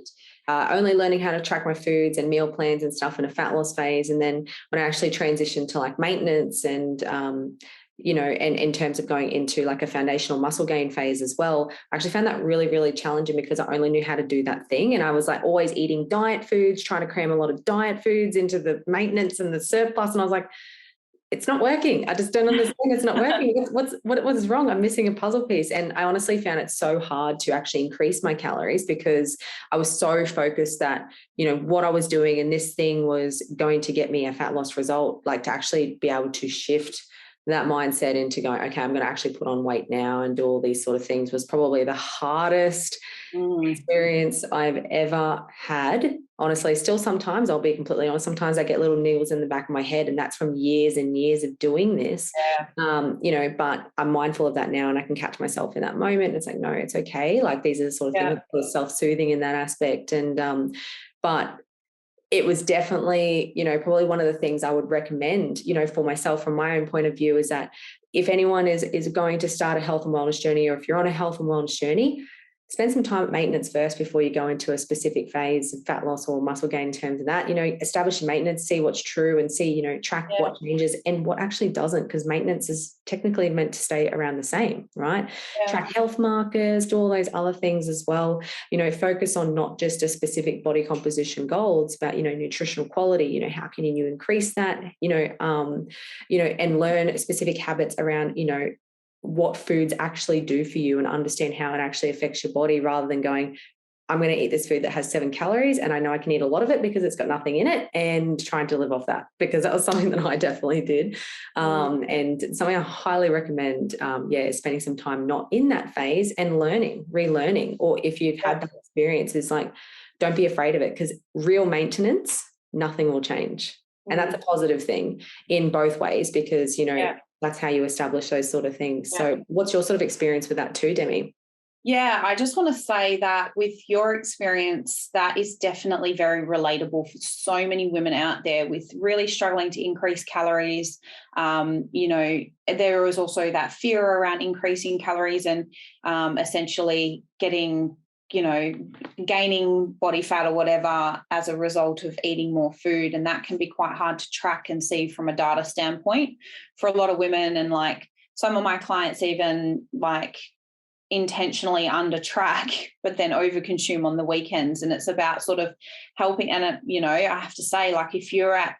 only learning how to track my foods and meal plans and stuff in a fat loss phase. And then when I actually transitioned to like maintenance and, and in terms of going into like a foundational muscle gain phase as well, I actually found that really, really challenging, because I only knew how to do that thing. And I was like always eating diet foods, trying to cram a lot of diet foods into the maintenance and the surplus. And I was like, it's not working. I just don't understand. It's not working. What is wrong? I'm missing a puzzle piece. And I honestly found it so hard to actually increase my calories, because I was so focused that, you know, what I was doing and this thing was going to get me a fat loss result, like to actually be able to shift that mindset into going, okay, I'm going to actually put on weight now and do all these sort of things, was probably the hardest experience I've ever had. Honestly, still sometimes, I'll be completely honest, sometimes I get little niggles in the back of my head, and that's from years and years of doing this. But I'm mindful of that now, and I can catch myself in that moment. It's like, no, it's okay. Like, these are the sort of things that are self-soothing in that aspect. And but it was definitely, you know, probably one of the things I would recommend, you know, for myself from my own point of view, is that if anyone is going to start a health and wellness journey, or if you're on a health and wellness journey, spend some time at maintenance first before you go into a specific phase of fat loss or muscle gain in terms of that. You know, establish your maintenance, see what's true, and see, you know, track what changes and what actually doesn't, because maintenance is technically meant to stay around the same, right? Track health markers, do all those other things as well. You know, focus on not just a specific body composition goal, it's about, you know, nutritional quality. You know, how can you increase that? And learn specific habits around, you know, what foods actually do for you, and understand how it actually affects your body, rather than going, I'm going to eat this food that has 7 calories and I know I can eat a lot of it because it's got nothing in it, and trying to live off that, because that was something that I definitely did. And something I highly recommend, is spending some time not in that phase and relearning, or if you've had that experience, is like, don't be afraid of it, because real maintenance, nothing will change. And that's a positive thing in both ways, because, that's how you establish those sort of things. Yeah. So what's your sort of experience with that too, Demi? Yeah, I just want to say that with your experience, that is definitely very relatable for so many women out there with really struggling to increase calories. There is also that fear around increasing calories and essentially getting, gaining body fat or whatever as a result of eating more food. And that can be quite hard to track and see from a data standpoint for a lot of women. And like some of my clients even like intentionally under track, but then overconsume on the weekends. And it's about sort of helping. And, I have to say, like, if you're at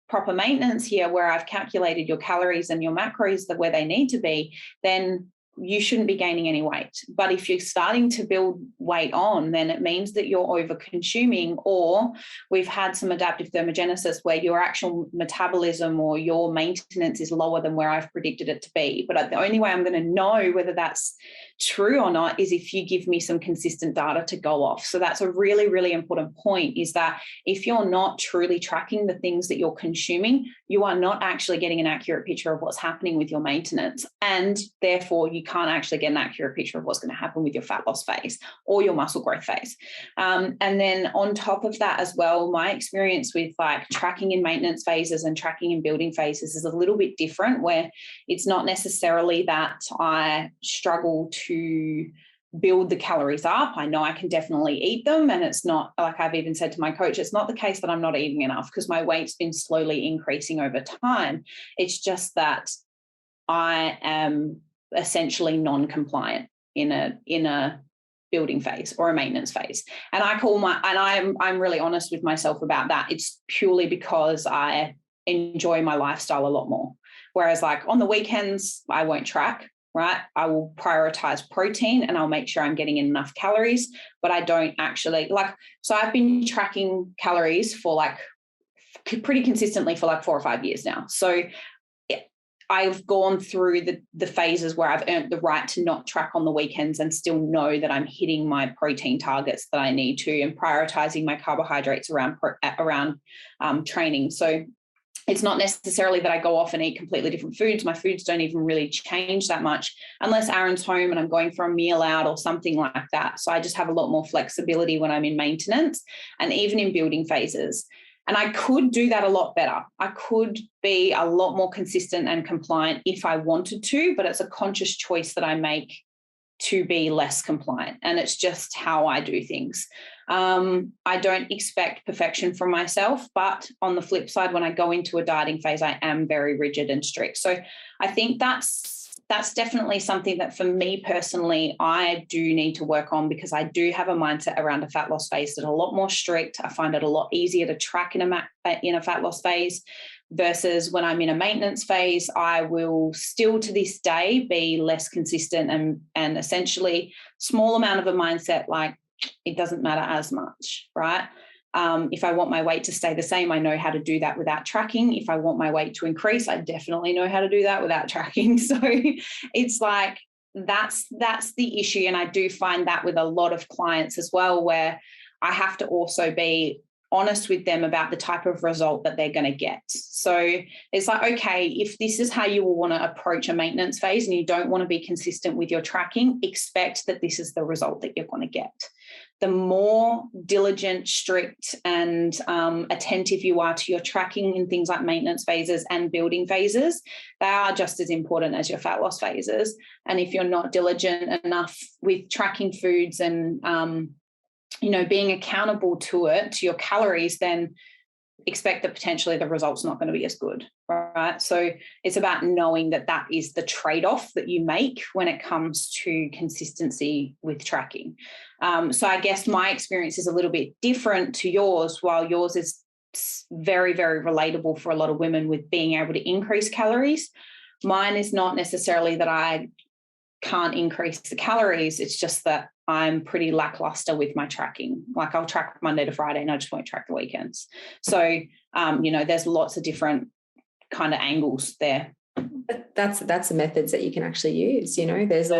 proper maintenance here, where I've calculated your calories and your macros where they need to be, then you shouldn't be gaining any weight. But if you're starting to build weight on, then it means that you're over consuming, or we've had some adaptive thermogenesis where your actual metabolism or your maintenance is lower than where I've predicted it to be. But the only way I'm going to know whether that's true or not is if you give me some consistent data to go off. So that's a really, really important point, is that if you're not truly tracking the things that you're consuming, you are not actually getting an accurate picture of what's happening with your maintenance. And therefore, you can't actually get an accurate picture of what's going to happen with your fat loss phase or your muscle growth phase. And then on top of that as well, my experience with like tracking in maintenance phases and tracking in building phases is a little bit different, where it's not necessarily that I struggle to build the calories up. I know I can definitely eat them. And it's not like I've even said to my coach, it's not the case that I'm not eating enough, because my weight's been slowly increasing over time. It's just that I am essentially non-compliant in a building phase or a maintenance phase. And I'm really honest with myself about that. It's purely because I enjoy my lifestyle a lot more. Whereas like on the weekends, I won't track, right? I will prioritize protein and I'll make sure I'm getting enough calories, but I don't actually so I've been tracking calories for like pretty consistently for like 4 or 5 years now. So I've gone through the phases where I've earned the right to not track on the weekends and still know that I'm hitting my protein targets that I need to, and prioritizing my carbohydrates around training. So it's not necessarily that I go off and eat completely different foods. My foods don't even really change that much unless Aaron's home and I'm going for a meal out or something like that. So I just have a lot more flexibility when I'm in maintenance and even in building phases. And I could do that a lot better. I could be a lot more consistent and compliant if I wanted to, but it's a conscious choice that I make to be less compliant. And it's just how I do things. I don't expect perfection from myself, but on the flip side, when I go into a dieting phase, I am very rigid and strict. So I think that's definitely something that for me personally, I do need to work on, because I do have a mindset around a fat loss phase that's a lot more strict. I find it a lot easier to track in a fat loss phase versus when I'm in a maintenance phase. I will still to this day be less consistent and essentially small amount of a mindset, like it doesn't matter as much, right? If I want my weight to stay the same, I know how to do that without tracking. If I want my weight to increase, I definitely know how to do that without tracking. So it's like that's the issue. And I do find that with a lot of clients as well, where I have to also be honest with them about the type of result that they're going to get. So it's like, okay, if this is how you will want to approach a maintenance phase and you don't want to be consistent with your tracking, expect that this is the result that you're going to get. The more diligent, strict, and attentive you are to your tracking in things like maintenance phases and building phases, they are just as important as your fat loss phases. And if you're not diligent enough with tracking foods and being accountable to your calories, then expect that potentially the result's not going to be as good, right? So it's about knowing that is the trade-off that you make when it comes to consistency with tracking. So I guess my experience is a little bit different to yours. While yours is very, very relatable for a lot of women with being able to increase calories, mine is not necessarily that I can't increase the calories. It's just that I'm pretty lackluster with my tracking. Like I'll track Monday to Friday and I just won't track the weekends. So, there's lots of different kind of angles there. That's the methods that you can actually use. There's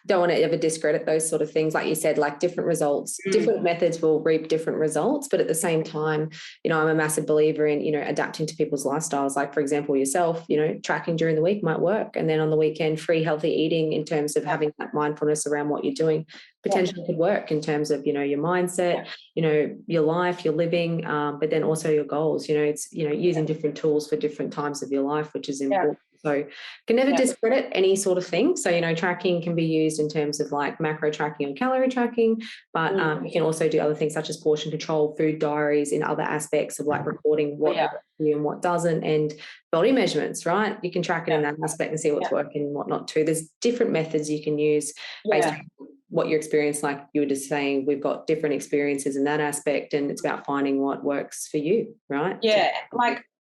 don't want to ever discredit those sort of things. Like you said, like different results, different methods will reap different results. But at the same time, I'm a massive believer in, adapting to people's lifestyles. Like, for example, yourself, tracking during the week might work. And then on the weekend, free healthy eating in terms of having that mindfulness around what you're doing potentially could work in terms of, your mindset, your life, your living, but then also your goals. It's, using different tools for different times of your life, which is important. So can never discredit any sort of thing. So, tracking can be used in terms of like macro tracking and calorie tracking, but you can also do other things such as portion control, food diaries, in other aspects of like recording what works for you and what doesn't, and body measurements, right? You can track it in that aspect and see what's working and what not too. There's different methods you can use based on what your experience, like you were just saying, we've got different experiences in that aspect, and it's about finding what works for you, right?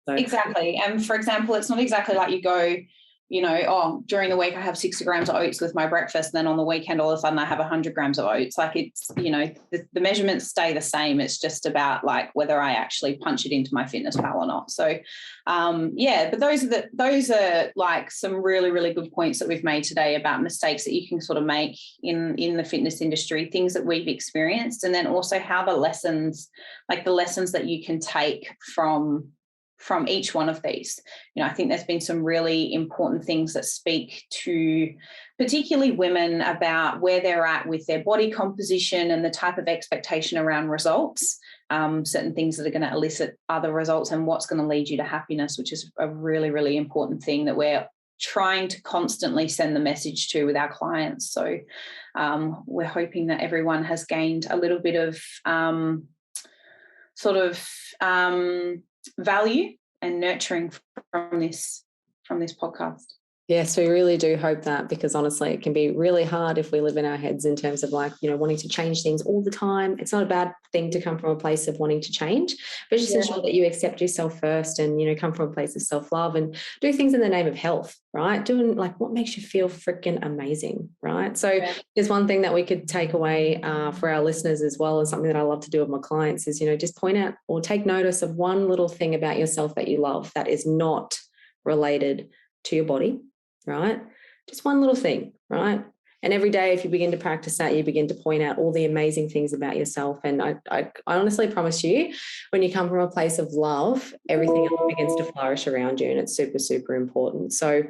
Exactly. And for example, it's not exactly like you go, during the week I have 60 grams of oats with my breakfast, and then on the weekend all of a sudden I have 100 grams of oats. Like it's, the measurements stay the same. It's just about like whether I actually punch it into my fitness pal or not. So but those are like some really, really good points that we've made today about mistakes that you can sort of make in the fitness industry, things that we've experienced, and then also how the lessons that you can take from each one of these. I think there's been some really important things that speak to particularly women about where they're at with their body composition and the type of expectation around results, certain things that are going to elicit other results, and what's going to lead you to happiness, which is a really, really important thing that we're trying to constantly send the message to with our clients. So we're hoping that everyone has gained a little bit of value and nurturing from this podcast. Yes, we really do hope that, because honestly, it can be really hard if we live in our heads in terms of like, wanting to change things all the time. It's not a bad thing to come from a place of wanting to change, but just ensure that you accept yourself first and, come from a place of self-love and do things in the name of health, right? Doing like what makes you feel freaking amazing, right? So there's one thing that we could take away for our listeners as well, and something that I love to do with my clients is, just point out or take notice of one little thing about yourself that you love that is not related to your body. Right? Just one little thing, right? And every day, if you begin to practice that, you begin to point out all the amazing things about yourself. And I honestly promise you, when you come from a place of love, everything else begins to flourish around you. And it's super, super important. So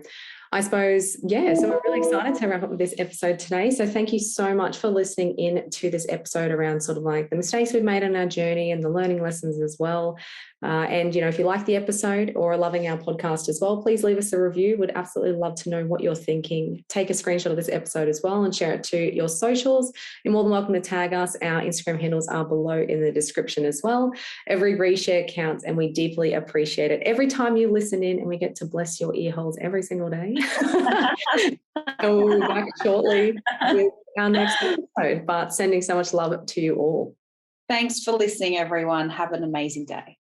I suppose, so we're really excited to wrap up with this episode today. So thank you so much for listening in to this episode around sort of like the mistakes we've made on our journey and the learning lessons as well. And, if you like the episode or are loving our podcast as well, please leave us a review. We'd absolutely love to know what you're thinking. Take a screenshot of this episode as well and share it to your socials. You're more than welcome to tag us. Our Instagram handles are below in the description as well. Every reshare counts, and we deeply appreciate it. Every time you listen in, and we get to bless your ear holes every single day. And we'll be back shortly with our next episode, but sending so much love to you all. Thanks for listening, everyone. Have an amazing day.